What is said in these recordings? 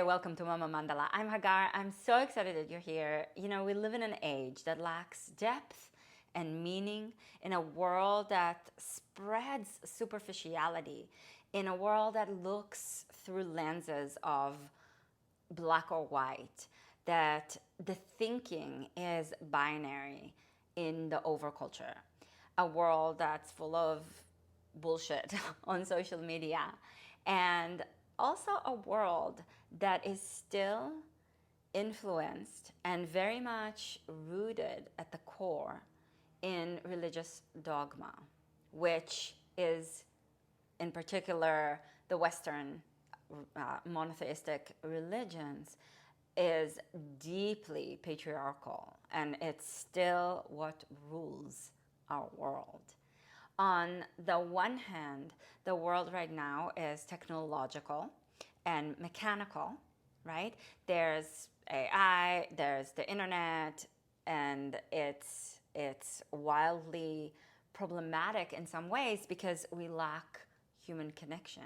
welcome to Mama Mandala. I'm Hagar. I'm so excited that you're here. You know, we live in an age that lacks depth and meaning, in a world that spreads superficiality, in a world that looks through lenses of black or white, that the thinking is binary in the overculture, a world that's full of bullshit on social media, and also a world that is still influenced and very much rooted at the core in religious dogma, which is in particular the Western monotheistic religions, is deeply patriarchal, and it's still what rules our world. On the one hand, the world right now is technological and mechanical, right? There's AI, there's the internet, and it's wildly problematic in some ways because we lack human connection.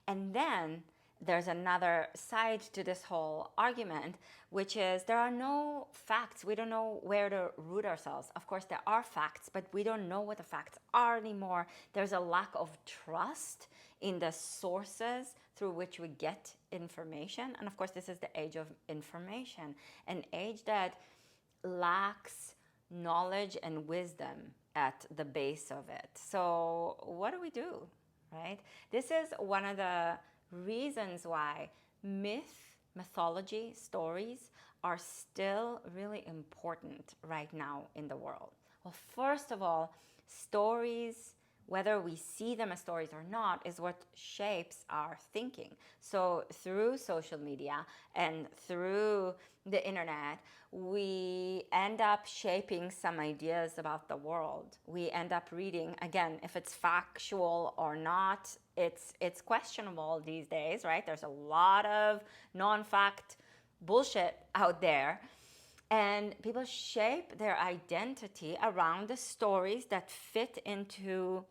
And then there's another side to this whole argument, which is there are no facts. We don't know where to root ourselves. Of course, there are facts, but we don't know what the facts are anymore. There's a lack of trust in the sources through which we get information. And of course, this is the age of information, an age that lacks knowledge and wisdom at the base of it. So what do? Right? This is one of the reasons why mythology, stories are still really important right now in the world. Well, first of all, stories, whether we see them as stories or not, is what shapes our thinking. So through social media and through the internet, we end up shaping some ideas about the world. We end up reading, again, if it's factual or not, it's questionable these days, right? There's a lot of non-fact bullshit out there. And people shape their identity around the stories that fit into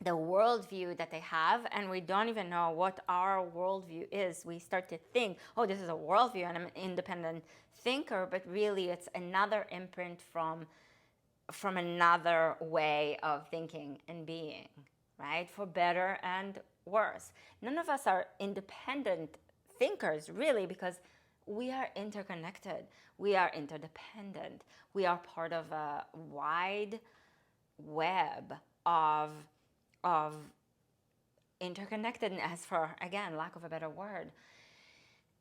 the worldview that they have, and we don't even know what our worldview is. We start to think, oh, this is a worldview and I'm an independent thinker, but really it's another imprint from another way of thinking and being, right? For better and worse. None of us are independent thinkers, really, because we are interconnected. We are interdependent. We are part of a wide web of interconnectedness, for, again, lack of a better word.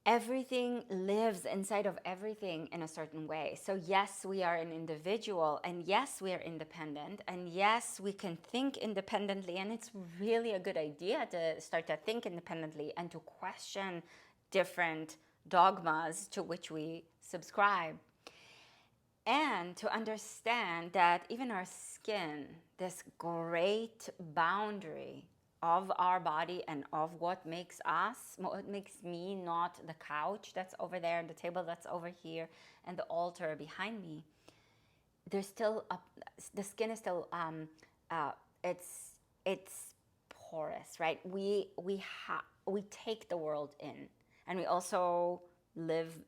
Everything lives inside of everything in a certain way. So yes, we are an individual, and yes, we are independent, and yes, we can think independently, and it's really a good idea to start to think independently and to question different dogmas to which we subscribe. And to understand that even our skin, this great boundary of our body and of what makes us, what makes me not the couch that's over there, the table that's over here, and the altar behind me, there's still, the skin is still, it's porous, right? We take the world in, and we also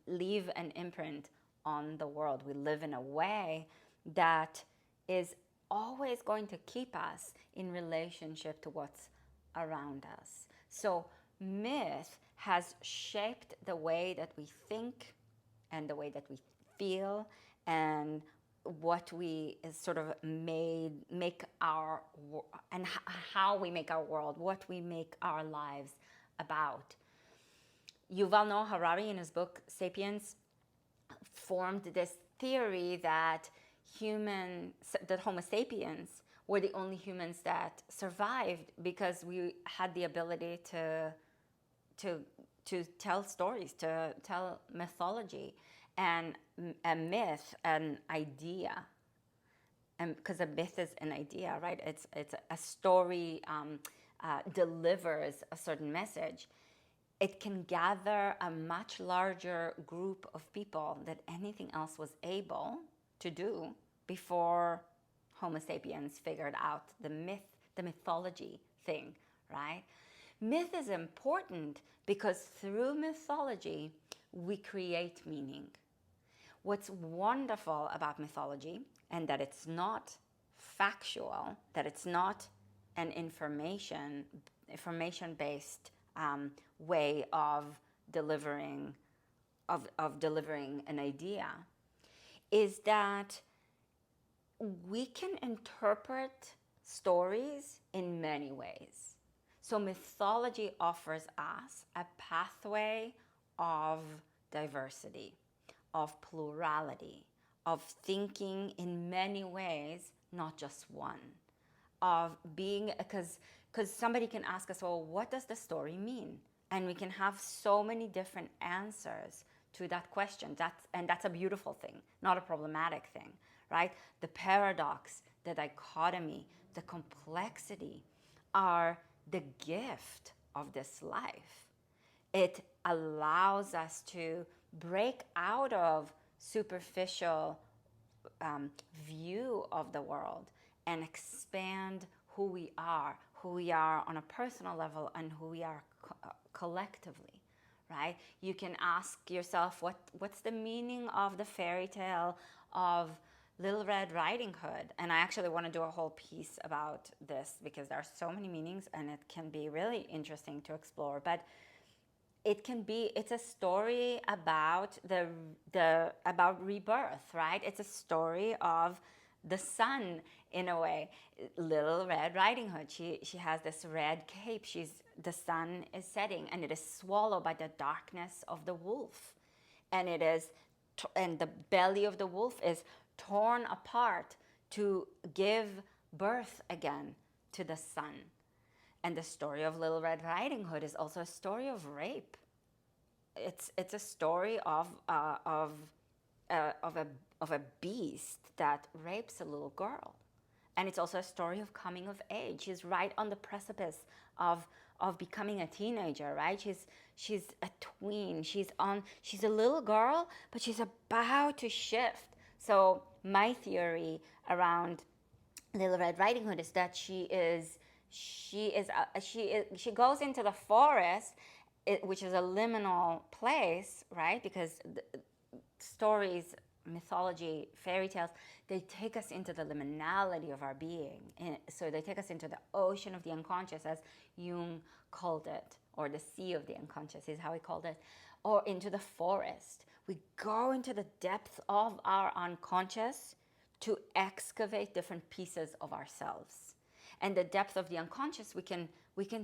leave an imprint on the world. We live in a way that is always going to keep us in relationship to what's around us. So myth has shaped the way that we think and the way that we feel and what we sort of make our and how we make our world, what we make our lives about. Yuval Noah Harari, in his book *Sapiens*, formed this theory that Homo sapiens were the only humans that survived because we had the ability to tell stories, to tell mythology, and a myth, an idea. And because a myth is an idea, right? It's a story delivers a certain message. It can gather a much larger group of people than anything else was able to do before Homo sapiens figured out the mythology thing, right? Myth is important because through mythology, we create meaning. What's wonderful about mythology, and that it's not factual, that it's not an information-based way of delivering an idea, is that we can interpret stories in many ways. So mythology offers us a pathway of diversity, of plurality, of thinking in many ways, not just one. Of being, because somebody can ask us, well, what does the story mean? And we can have so many different answers to that question. That's a beautiful thing, not a problematic thing, right? The paradox, the dichotomy, the complexity are the gift of this life. It allows us to break out of superficial view of the world and expand who we are on a personal level and who we are collectively, right? You can ask yourself, what's the meaning of the fairy tale of Little Red Riding Hood? And I actually want to do a whole piece about this because there are so many meanings and it can be really interesting to explore. But it's a story about about rebirth, right? It's a story of the sun in a way. Little Red Riding Hood, she has this red cape. The sun is setting and it is swallowed by the darkness of the wolf. And the belly of the wolf is torn apart to give birth again to the sun. And the story of Little Red Riding Hood is also a story of rape. It's a story of a beast that rapes a little girl, and it's also a story of coming of age. She's right on the precipice of becoming a teenager, right? She's a tween. She's a little girl, but she's about to shift. So my theory around Little Red Riding Hood is that she goes into the forest, which is a liminal place, right? Because stories, mythology, fairy tales, they take us into the liminality of our being. So they take us into the ocean of the unconscious, as Jung called it, or the sea of the unconscious is how he called it, or into the forest. We go into the depth of our unconscious to excavate different pieces of ourselves. And the depth of the unconscious, we can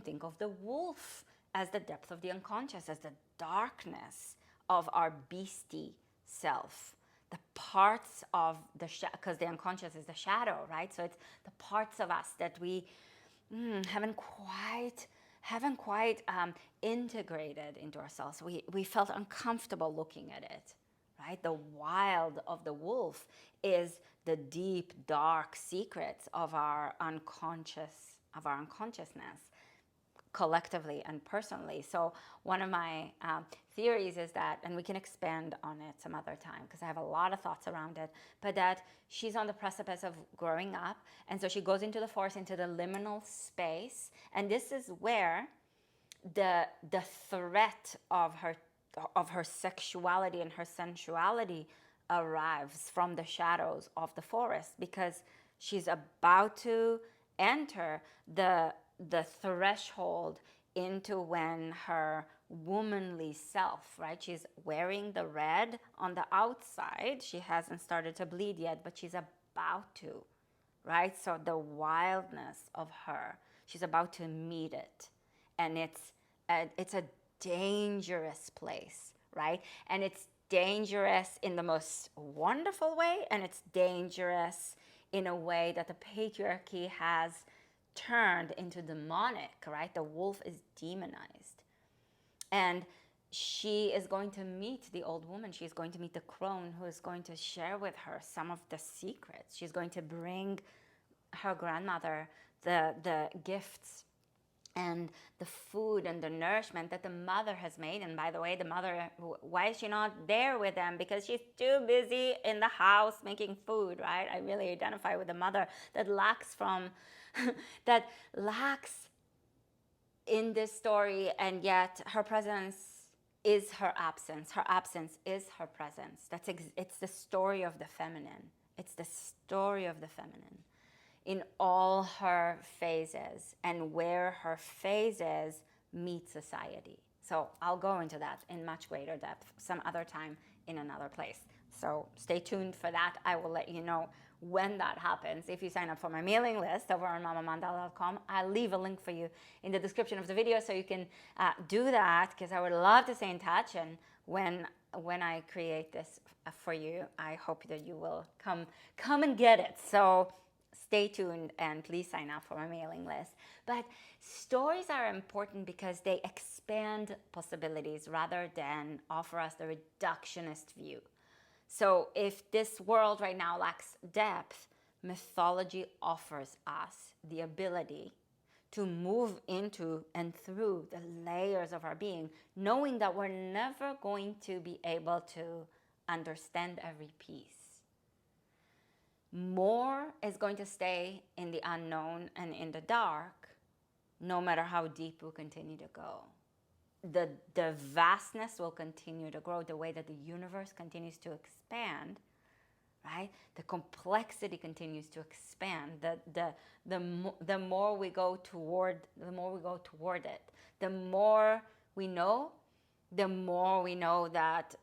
think of the wolf as the depth of the unconscious, as the darkness of our beastie self. The parts of because the unconscious is the shadow, right? So it's the parts of us that we haven't quite integrated into ourselves. We felt uncomfortable looking at it, right? The wild of the wolf is the deep, dark secrets of our unconsciousness, collectively and personally. So one of my theories is that, and we can expand on it some other time because I have a lot of thoughts around it, but that she's on the precipice of growing up, and so she goes into the forest, into the liminal space, and this is where the threat of her sexuality and her sensuality arrives from the shadows of the forest, because she's about to enter the threshold into when her womanly self, right? She's wearing the red on the outside. She hasn't started to bleed yet, but she's about to, right? So the wildness of her, she's about to meet it. And it's a dangerous place, right? And it's dangerous in the most wonderful way, and it's dangerous in a way that the patriarchy has turned into demonic, right? The wolf is demonized. And she is going to meet the old woman. She's going to meet the crone, who is going to share with her some of the secrets. She's going to bring her grandmother the gifts and the food and the nourishment that the mother has made. And by the way, the mother, why is she not there with them? Because she's too busy in the house making food, right? I really identify with the mother that lacks in this story, and yet her presence is her absence. Her absence is her presence. It's the story of the feminine. It's the story of the feminine in all her phases and where her phases meet society. So I'll go into that in much greater depth some other time in another place. So stay tuned for that. I will let you know when that happens. If you sign up for my mailing list over on mamamandala.com, I'll leave a link for you in the description of the video so you can do that, because I would love to stay in touch. And when I create this for you, I hope that you will come and get it. So stay tuned and please sign up for my mailing list. But stories are important because they expand possibilities rather than offer us the reductionist view. So if this world right now lacks depth, mythology offers us the ability to move into and through the layers of our being, knowing that we're never going to be able to understand every piece. More is going to stay in the unknown and in the dark, no matter how deep we continue to go. The vastness will continue to grow the way that the universe continues to expand, right? The complexity continues to expand. The more we go toward it, the more we know that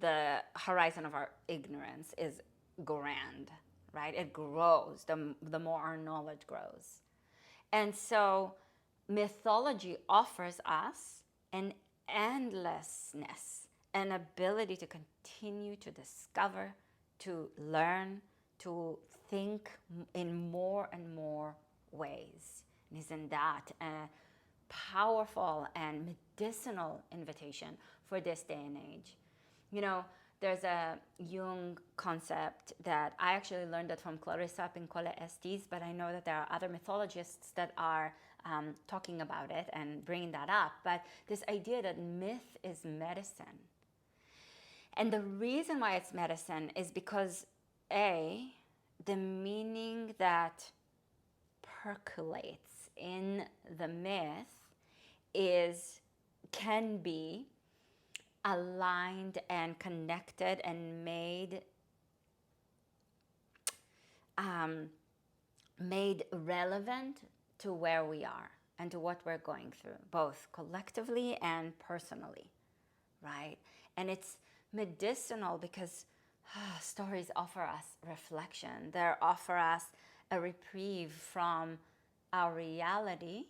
the horizon of our ignorance is grand, right? It grows the more our knowledge grows. And so mythology offers us an endlessness, an ability to continue to discover, to learn, to think in more and more ways. And isn't that a powerful and medicinal invitation for this day and age? You know, there's a Jung concept that I actually learned that from Clarissa Pincola Estes, but I know that there are other mythologists that are talking about it and bringing that up. But this idea that myth is medicine. And the reason why it's medicine is because, A, the meaning that percolates in the myth can be aligned and connected and made relevant to where we are and to what we're going through, both collectively and personally, right? And it's medicinal because stories offer us reflection. They offer us a reprieve from our reality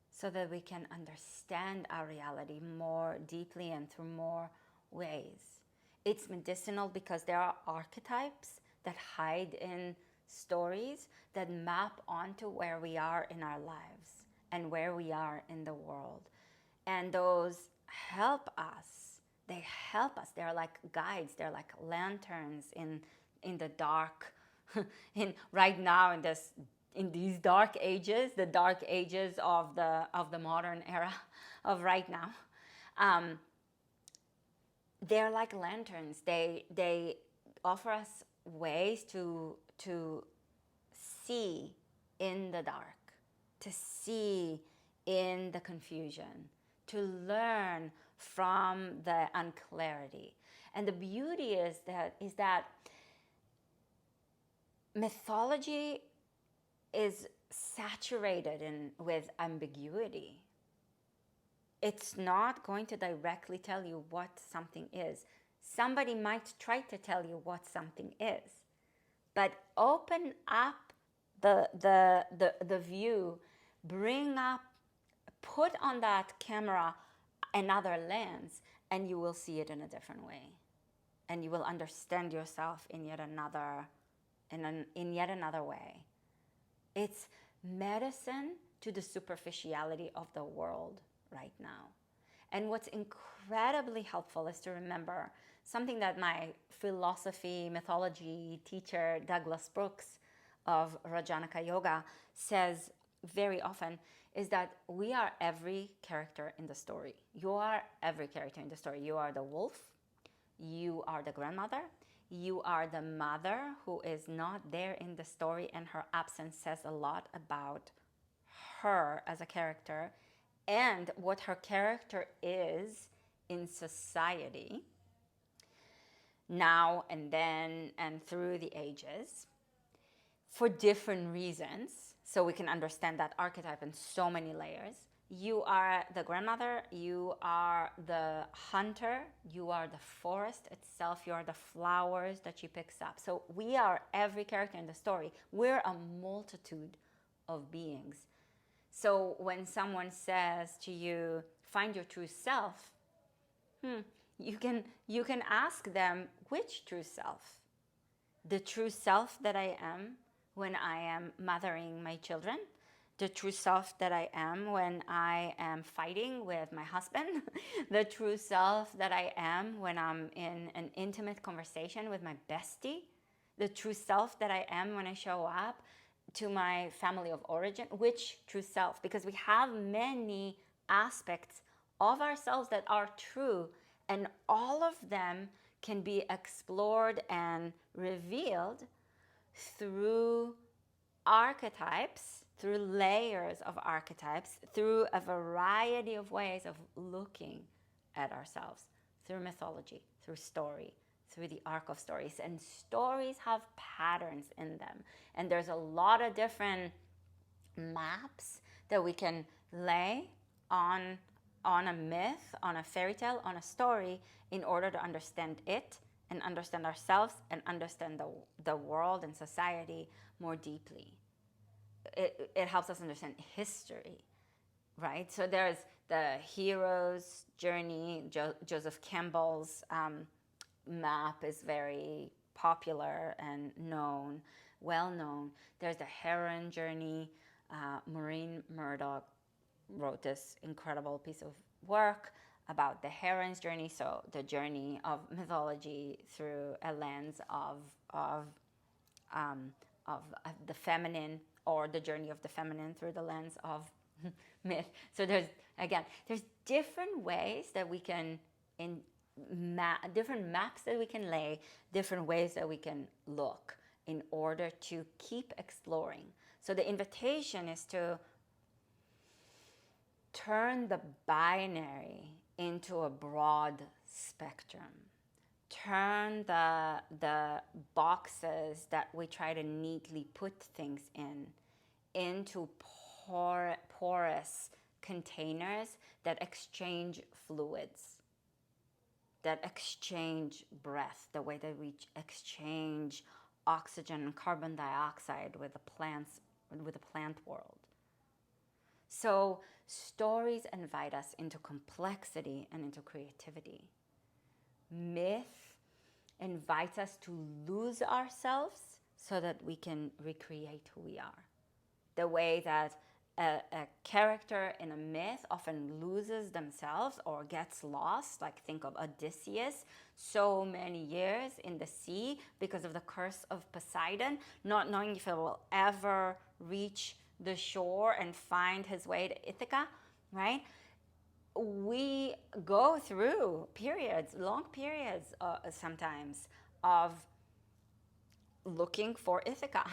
so that we can understand our reality more deeply and through more ways. It's medicinal because there are archetypes that hide in stories that map onto where we are in our lives and where we are in the world. And those help us. They help us. They're like guides. They're like lanterns in the dark. Right now in these dark ages, the dark ages of the modern era of right now. They're like lanterns. They offer us ways to see in the dark, to see in the confusion, to learn from the unclarity. And the beauty is that mythology is saturated with ambiguity. It's not going to directly tell you what something is. Somebody might try to tell you what something is, but open up the view, put on that camera another lens, and you will see it in a different way, and you will understand yourself in yet another way. It's medicine to the superficiality of the world right now. And what's incredibly helpful is to remember something that my philosophy, mythology teacher, Douglas Brooks of Rajanaka Yoga, says very often, is that we are every character in the story. You are every character in the story. You are the wolf. You are the grandmother. You are the mother who is not there in the story, and her absence says a lot about her as a character and what her character is in society now and then and through the ages for different reasons, so we can understand that archetype in so many layers. You are the grandmother, you are the hunter, you are the forest itself, you are the flowers that she picks up. So we are every character in the story. We're a multitude of beings. So when someone says to you, find your true self, you can ask them, which true self? The true self that I am when I am mothering my children, the true self that I am when I am fighting with my husband, the true self that I am when I'm in an intimate conversation with my bestie, the true self that I am when I show up to my family of origin. Which true self? Because we have many aspects of ourselves that are true, and all of them can be explored and revealed through archetypes, through layers of archetypes, through a variety of ways of looking at ourselves, through mythology, through story, through the arc of stories. And stories have patterns in them. And there's a lot of different maps that we can lay on a myth, on a fairy tale, on a story, in order to understand it and understand ourselves and understand the world and society more deeply. It helps us understand history, right? So there's the hero's journey. Joseph Campbell's map is very popular and well known. There's the heroine journey. Maureen Murdoch wrote this incredible piece of work about the heroine's journey, so the journey of mythology through a lens of the feminine, or the journey of the feminine through the lens of myth. So there's different ways that we can, different maps that we can lay, different ways that we can look in order to keep exploring. So the invitation is to turn the binary into a broad spectrum. Turn the boxes that we try to neatly put things in into porous containers that exchange fluids, that exchange breath, the way that we exchange oxygen and carbon dioxide with the plants, with the plant world. So stories invite us into complexity and into creativity. Myth invites us to lose ourselves so that we can recreate who we are. The way that a character in a myth often loses themselves or gets lost, like think of Odysseus, so many years in the sea because of the curse of Poseidon, not knowing if he will ever reach the shore and find his way to Ithaca, right? We go through periods, long periods sometimes, of looking for Ithaca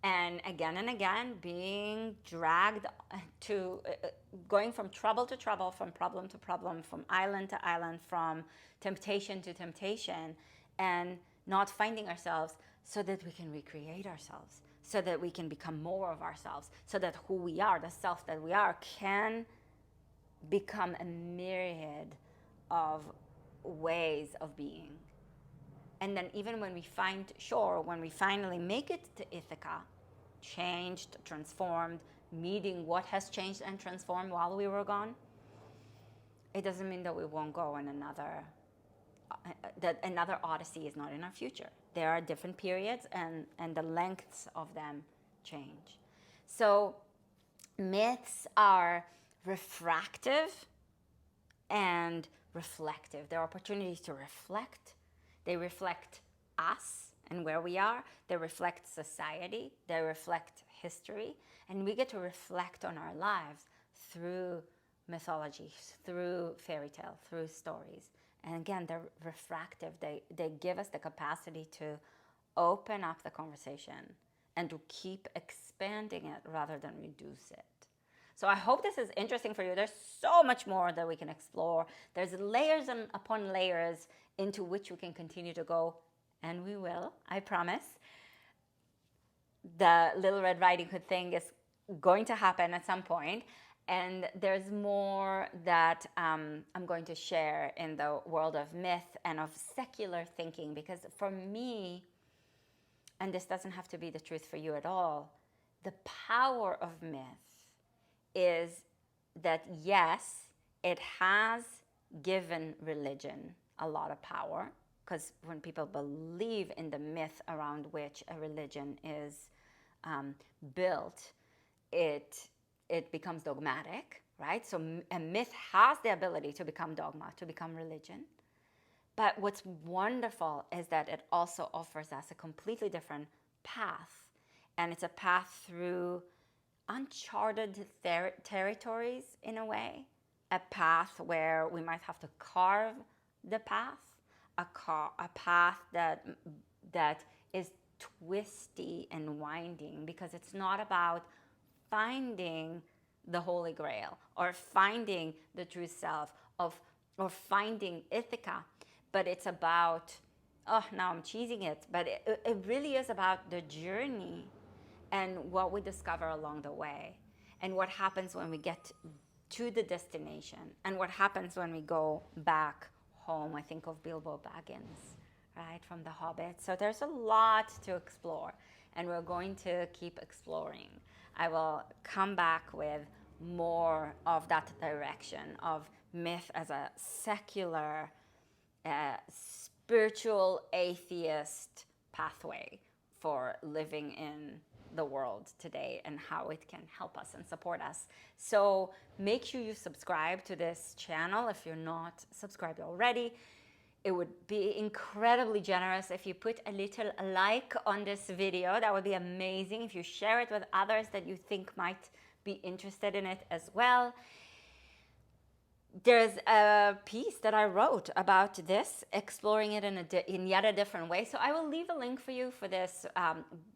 and again being dragged to, going from trouble to trouble, from problem to problem, from island to island, from temptation to temptation, and not finding ourselves, so that we can recreate ourselves, so that we can become more of ourselves, so that who we are, the self that we are, can become a myriad of ways of being. And then even when we find shore, when we finally make it to Ithaca, changed, transformed, meeting what has changed and transformed while we were gone, it doesn't mean that we won't go in that another Odyssey is not in our future. There are different periods, and the lengths of them change. So myths are refractive and reflective. They're opportunities to reflect. They reflect us and where we are. They reflect society. They reflect history. And we get to reflect on our lives through mythology, through fairy tale, through stories. And again, they're refractive. They give us the capacity to open up the conversation and to keep expanding it rather than reduce it. So I hope this is interesting for you. There's so much more that we can explore. There's layers and upon layers into which we can continue to go, and we will, I promise. The Little Red Riding Hood thing is going to happen at some point, and there's more that I'm going to share in the world of myth and of secular thinking, because for me, and this doesn't have to be the truth for you at all, the power of myth is that, yes, it has given religion a lot of power, because when people believe in the myth around which a religion is built, it becomes dogmatic, right? So a myth has the ability to become dogma, to become religion. But what's wonderful is that it also offers us a completely different path. And it's a path through uncharted territories, in a way. A path where we might have to carve the path, a path that is twisty and winding, because it's not about finding the Holy Grail or finding the true self or finding Ithaca, but it's about, oh, now I'm cheesing it, but it really is about the journey and what we discover along the way, and what happens when we get to the destination, and what happens when we go back home. I think of Bilbo Baggins, right, from The Hobbit. So there's a lot to explore, and we're going to keep exploring. I will come back with more of that direction of myth as a secular, spiritual atheist pathway for living in the world today, and how it can help us and support us. So make sure you subscribe to this channel if you're not subscribed already. It would be incredibly generous if you put a little like on this video. That would be amazing. If you share it with others that you think might be interested in it as well. There's a piece that I wrote about this, exploring it in yet a different way. So I will leave a link for you for this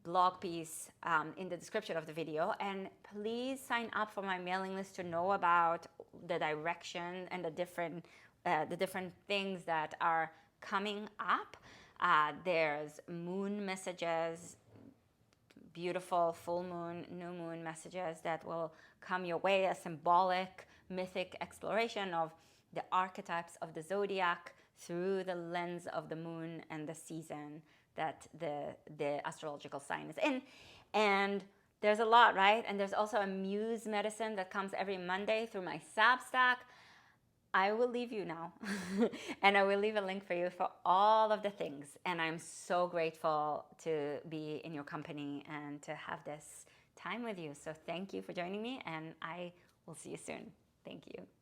blog piece in the description of the video. And please sign up for my mailing list to know about the direction and the different things that are coming up. There's moon messages, beautiful full moon, new moon messages that will come your way, a symbolic, mythic exploration of the archetypes of the zodiac through the lens of the moon and the season that the astrological sign is in. And there's a lot, right? And there's also a muse medicine that comes every Monday through my Substack. I will leave you now and I will leave a link for you for all of the things. And I'm so grateful to be in your company and to have this time with you. So thank you for joining me, and I will see you soon. Thank you.